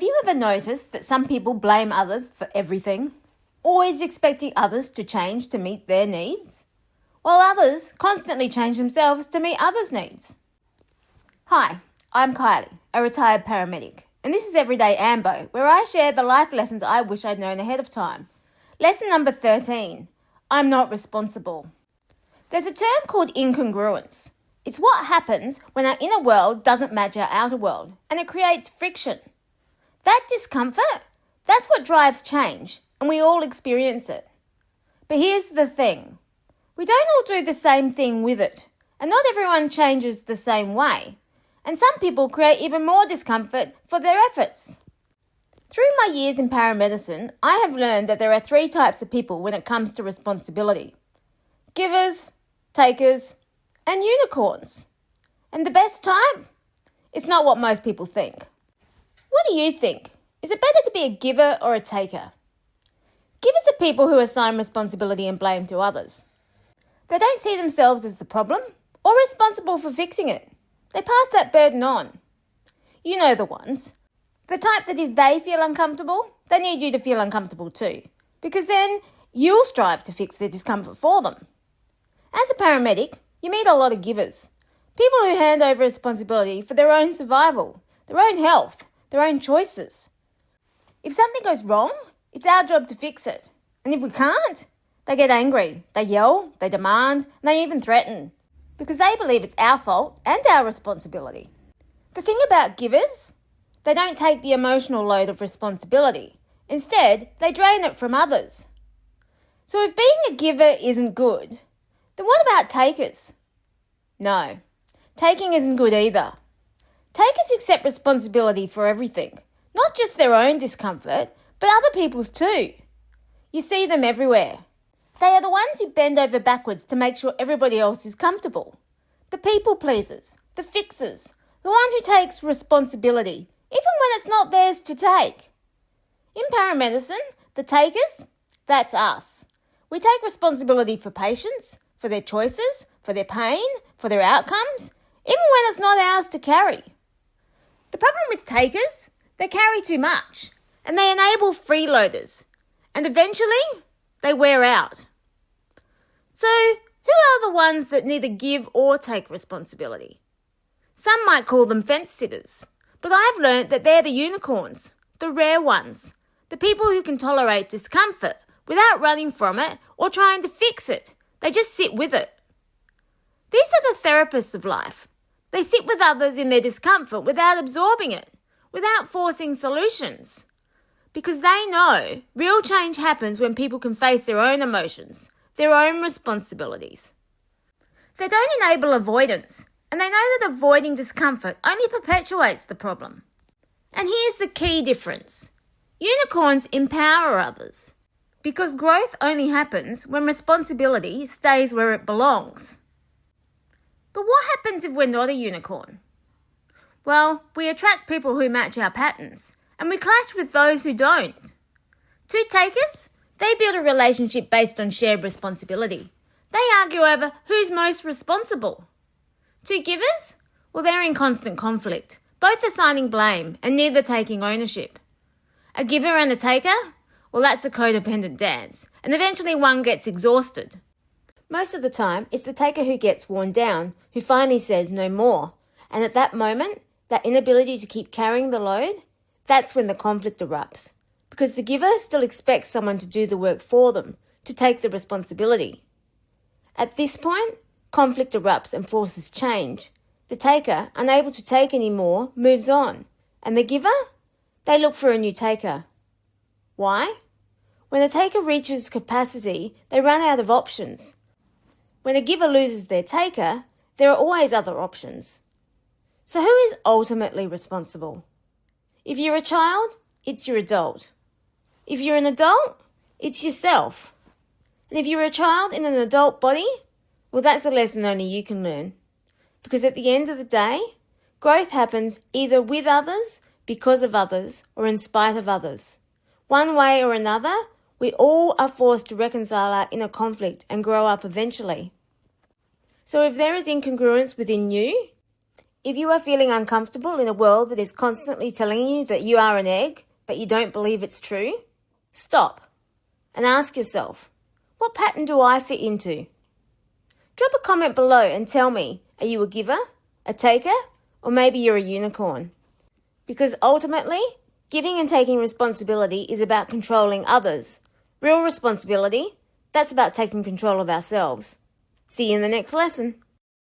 Have you ever noticed that some people blame others for everything, always expecting others to change to meet their needs, while others constantly change themselves to meet others' needs? Hi, I'm Kylie, a retired paramedic, and this is Everyday Ambo, where I share the life lessons I wish I'd known ahead of time. Lesson number 13, I'm not responsible. There's a term called incongruence. It's what happens when our inner world doesn't match our outer world, and it creates friction. That discomfort, that's what drives change, and we all experience it. But here's the thing. We don't all do the same thing with it, and not everyone changes the same way. And some people create even more discomfort for their efforts. Through my years in paramedicine, I have learned that there are 3 types of people when it comes to responsibility. Givers, takers, and unicorns. And the best type? It's not what most people think. What do you think? Is it better to be a giver or a taker? Givers are people who assign responsibility and blame to others. They don't see themselves as the problem or responsible for fixing it. They pass that burden on. You know the ones. The type that if they feel uncomfortable, they need you to feel uncomfortable too, because then you'll strive to fix their discomfort for them. As a paramedic, you meet a lot of givers. People who hand over responsibility for their own survival, their own health, their own choices. If something goes wrong, it's our job to fix it. And if we can't, they get angry, they yell, they demand, and they even threaten, because they believe it's our fault and our responsibility. The thing about givers, they don't take the emotional load of responsibility. Instead, they drain it from others. So if being a giver isn't good, then what about takers? No, taking isn't good either. Takers accept responsibility for everything, not just their own discomfort, but other people's too. You see them everywhere. They are the ones who bend over backwards to make sure everybody else is comfortable. The people pleasers, the fixers, the one who takes responsibility, even when it's not theirs to take. In paramedicine, the takers, that's us. We take responsibility for patients, for their choices, for their pain, for their outcomes, even when it's not ours to carry. The problem with takers, they carry too much, and they enable freeloaders, and eventually they wear out. So, who are the ones that neither give or take responsibility? Some might call them fence sitters, but I've learnt that they're the unicorns, the rare ones, the people who can tolerate discomfort without running from it or trying to fix it. They just sit with it. These are the therapists of life. They sit with others in their discomfort without absorbing it, without forcing solutions. Because they know real change happens when people can face their own emotions, their own responsibilities. They don't enable avoidance, and they know that avoiding discomfort only perpetuates the problem. And here's the key difference. Unicorns empower others, because growth only happens when responsibility stays where it belongs. But what happens if we're not a unicorn? Well, we attract people who match our patterns, and we clash with those who don't. 2 takers, they build a relationship based on shared responsibility. They argue over who's most responsible. 2 givers, well, they're in constant conflict, both assigning blame and neither taking ownership. A giver and a taker, well, that's a codependent dance, and eventually one gets exhausted. Most of the time, it's the taker who gets worn down, who finally says no more. And at that moment, that inability to keep carrying the load, that's when the conflict erupts. Because the giver still expects someone to do the work for them, to take the responsibility. At this point, conflict erupts and forces change. The taker, unable to take any more, moves on. And the giver? They look for a new taker. Why? When a taker reaches capacity, they run out of options. When a giver loses their taker, there are always other options. So who is ultimately responsible? If you're a child, it's your adult. If you're an adult, it's yourself. And if you're a child in an adult body, well, that's a lesson only you can learn. Because at the end of the day, growth happens either with others, because of others, or in spite of others. One way or another, we all are forced to reconcile our inner conflict and grow up eventually. So if there is incongruence within you, If you are feeling uncomfortable in a world that is constantly telling you that you are an egg, but you don't believe it's true, stop and ask yourself, what pattern do I fit into? Drop a comment below and tell me, are you a giver, a taker, or maybe you're a unicorn? Because ultimately, giving and taking responsibility is about controlling others. Real responsibility, that's about taking control of ourselves. See you in the next lesson.